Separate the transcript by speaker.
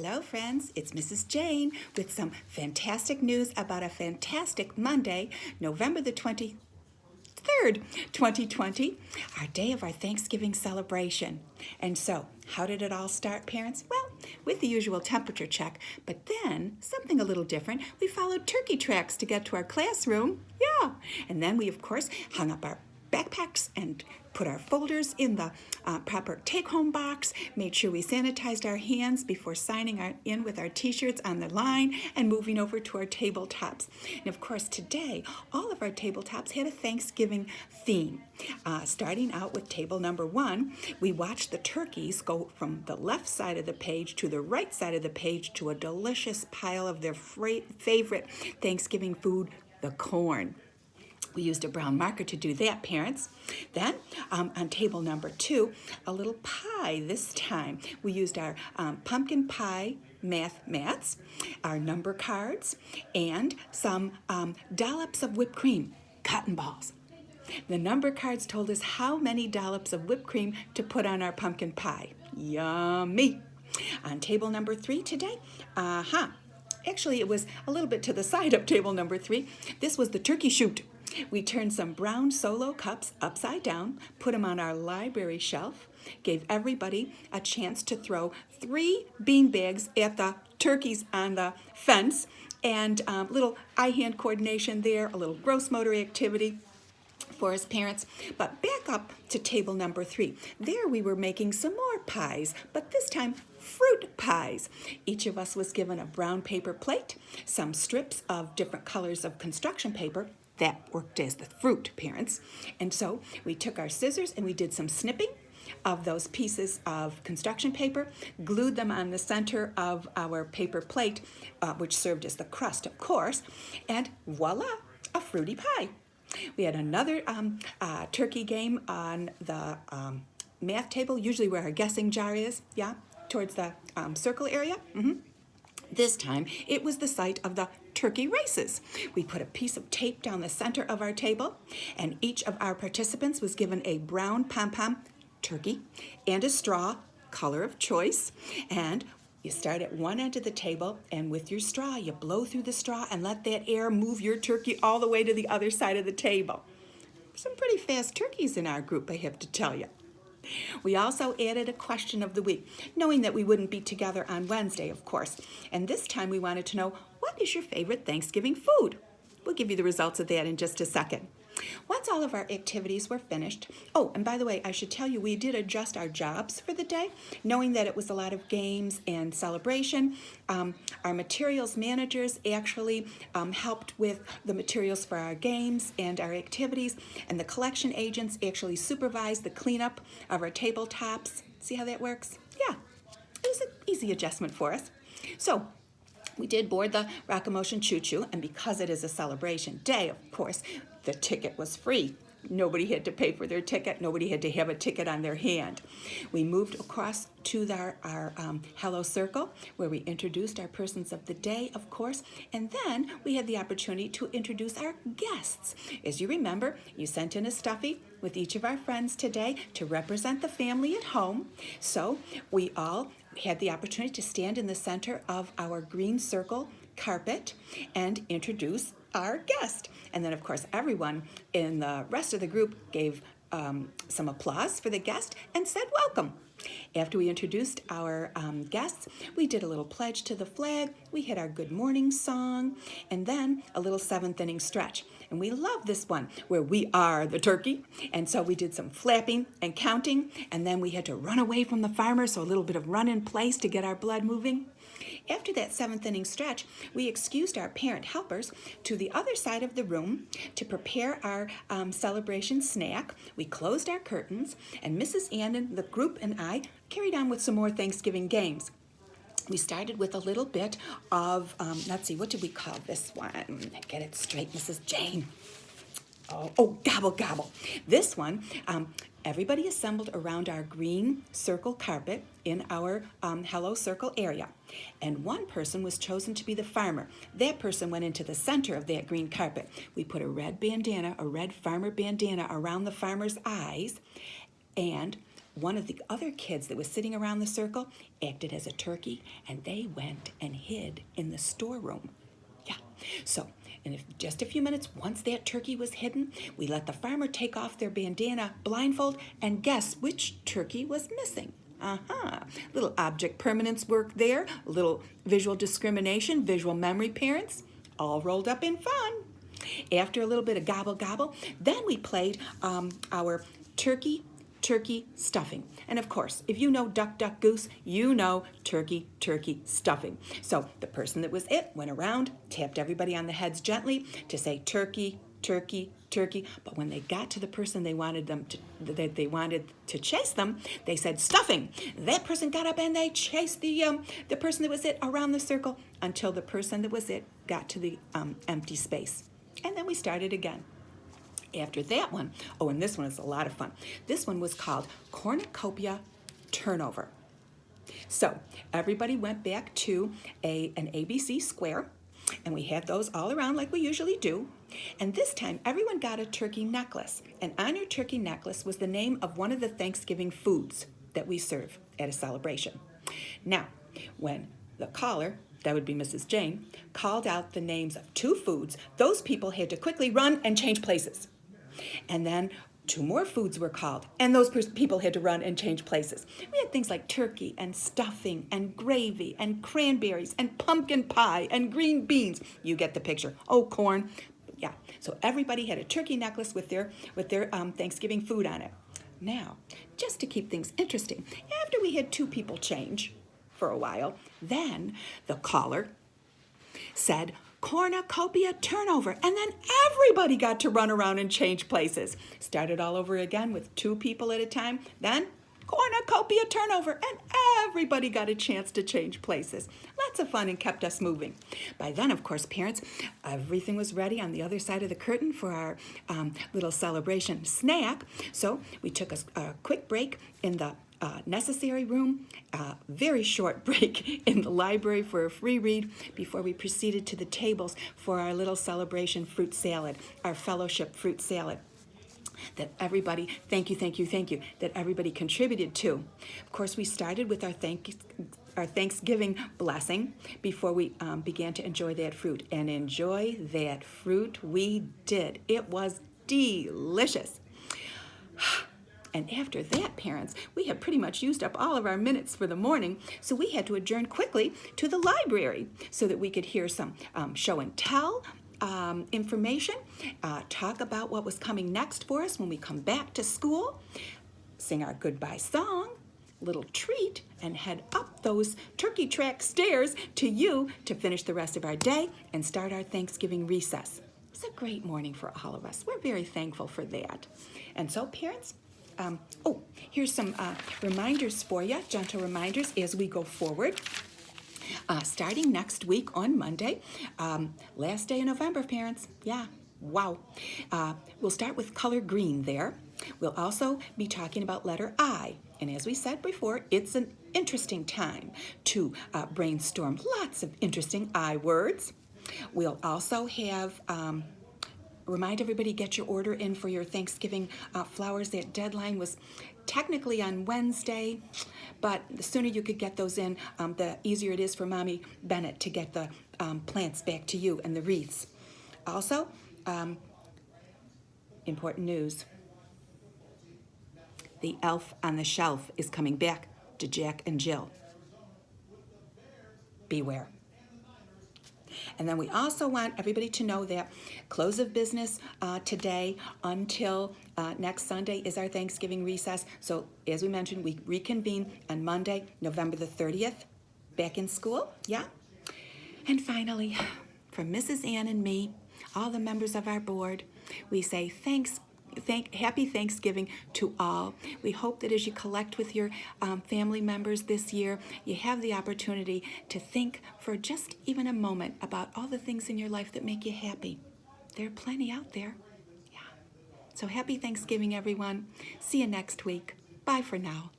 Speaker 1: Hello, friends. It's Mrs. Jane with some fantastic news about a fantastic Monday, November the 23rd, 2020, our day of our Thanksgiving celebration. And so, how did it all start, parents? Well, with the usual temperature check, but then something a little different. We followed turkey tracks to get to our classroom. Yeah. And then we, of course, hung up our backpacks and put our folders in the proper take-home box, made sure we sanitized our hands before signing in with our t-shirts on the line and moving over to our tabletops. And of course today, all of our tabletops had a Thanksgiving theme. Starting out with table number 1, we watched the turkeys go from the left side of the page to the right side of the page to a delicious pile of their favorite Thanksgiving food, the corn. We used a brown marker to do that, parents. Then, on table number 2, a little pie this time. We used our pumpkin pie math mats, our number cards, and some dollops of whipped cream, cotton balls. The number cards told us how many dollops of whipped cream to put on our pumpkin pie. Yummy! On table number 3 today, actually it was a little bit to the side of table number 3. This was the turkey shoot. We turned some brown Solo cups upside down, put them on our library shelf, gave everybody a chance to throw 3 bean bags at the turkeys on the fence, and little eye-hand coordination there, a little gross motor activity for us parents. But back up to table number 3. There we were making some more pies, but this time fruit pies. Each of us was given a brown paper plate, some strips of different colors of construction paper. That worked as the fruit, parents. And so we took our scissors and we did some snipping of those pieces of construction paper, glued them on the center of our paper plate, which served as the crust, of course, and voila, a fruity pie. We had another turkey game on the math table, usually where our guessing jar is, yeah, towards the circle area. This time, it was the site of the turkey races. We put a piece of tape down the center of our table, and each of our participants was given a brown pom-pom turkey and a straw, color of choice. And you start at one end of the table, and with your straw, you blow through the straw and let that air move your turkey all the way to the other side of the table. Some pretty fast turkeys in our group, I have to tell you. We also added a question of the week, knowing that we wouldn't be together on Wednesday, of course. And this time we wanted to know, what is your favorite Thanksgiving food? We'll give you the results of that in just a second. Once all of our activities were finished, oh, and by the way, I should tell you, we did adjust our jobs for the day, knowing that it was a lot of games and celebration. Our materials managers actually helped with the materials for our games and our activities, and the collection agents actually supervised the cleanup of our tabletops. See how that works? Yeah, it was an easy adjustment for us. So, we did board the Rock-A-Motion Choo-Choo, and because it is a celebration day, of course, the ticket was free. Nobody had to pay for their ticket. Nobody had to have a ticket on their hand. We moved across to our Hello Circle, where we introduced our persons of the day, of course, and then we had the opportunity to introduce our guests. As you remember, you sent in a stuffy with each of our friends today to represent the family at home. So we all had the opportunity to stand in the center of our green circle carpet and introduce our guest. And then, of course, everyone in the rest of the group gave some applause for the guest and said welcome. After we introduced our guests, we did a little pledge to the flag, we had our good morning song, and then a little 7th inning stretch. And we love this one, where we are the turkey. And so we did some flapping and counting, and then we had to run away from the farmer, so a little bit of run in place to get our blood moving. After that 7th inning stretch, we excused our parent helpers to the other side of the room to prepare our celebration snack. We closed our curtains, and Mrs. Ann, the group, and I carried on with some more Thanksgiving games. We started with a little bit of, let's see, what did we call this one? Get it straight, Mrs. Jane. Oh, gobble, gobble. This one, everybody assembled around our green circle carpet in our Hello Circle area. And one person was chosen to be the farmer. That person went into the center of that green carpet. We put a red bandana, a red farmer bandana around the farmer's eyes, and one of the other kids that was sitting around the circle acted as a turkey, and they went and hid in the storeroom. Yeah, so in just a few minutes, once that turkey was hidden, we let the farmer take off their bandana blindfold and guess which turkey was missing. Little object permanence work there, a little visual discrimination, visual memory, parents, all rolled up in fun. After a little bit of gobble gobble, then we played our turkey stuffing. And of course, if you know duck duck goose, you know turkey stuffing. So the person that was it went around, tapped everybody on the heads gently to say turkey. But when they got to the person they wanted to chase them, they said stuffing. That person got up and they chased the person that was it around the circle until the person that was it got to the empty space. And then we started again. After that one, oh, and this one is a lot of fun. This one was called Cornucopia Turnover. So everybody went back to an ABC square, and we had those all around like we usually do. And this time, everyone got a turkey necklace. And on your turkey necklace was the name of one of the Thanksgiving foods that we serve at a celebration. Now, when the caller, that would be Mrs. Jane, called out the names of 2 foods, those people had to quickly run and change places. And then 2 more foods were called, and those people had to run and change places. We had things like turkey and stuffing and gravy and cranberries and pumpkin pie and green beans. You get the picture. Oh, corn. Yeah. So everybody had a turkey necklace with their Thanksgiving food on it. Now, just to keep things interesting, after we had 2 people change for a while, then the caller said, cornucopia turnover, and then everybody got to run around and change places. Started all over again with 2 people at a time, then cornucopia turnover, and everybody got a chance to change places. Lots of fun and kept us moving. By then, of course, parents, everything was ready on the other side of the curtain for our little celebration snack. So we took a quick break in the necessary room, very short break in the library for a free read before we proceeded to the tables for our little celebration fruit salad, our fellowship fruit salad that everybody, thank you, that everybody contributed to. Of course, we started with our Thanksgiving blessing before we began to enjoy that fruit. And enjoy that fruit we did. It was delicious. And after that, parents, we had pretty much used up all of our minutes for the morning, so we had to adjourn quickly to the library so that we could hear some show and tell information, talk about what was coming next for us when we come back to school, sing our goodbye song, little treat, and head up those turkey track stairs to you to finish the rest of our day and start our Thanksgiving recess. It was a great morning for all of us. We're very thankful for that. And so, parents, here's some reminders for you, gentle reminders as we go forward. Starting next week on Monday, last day of November, parents. Yeah, wow. We'll start with color green there. We'll also be talking about letter I. And as we said before, it's an interesting time to brainstorm lots of interesting I words. We'll also have remind everybody, get your order in for your Thanksgiving flowers. That deadline was technically on Wednesday, but the sooner you could get those in, the easier it is for Mommy Bennett to get the plants back to you and the wreaths. Also, important news. The Elf on the Shelf is coming back to Jack and Jill. Beware. And then we also want everybody to know that close of business today until next Sunday is our Thanksgiving recess. So as we mentioned, we reconvene on Monday, November the 30th, back in school. Yeah. And finally, from Mrs. Ann and me, all the members of our board, we say happy Thanksgiving to all. We hope that as you collect with your family members this year, you have the opportunity to think for just even a moment about all the things in your life that make you happy. There are plenty out there. Yeah. So happy Thanksgiving, everyone. See you next week. Bye for now.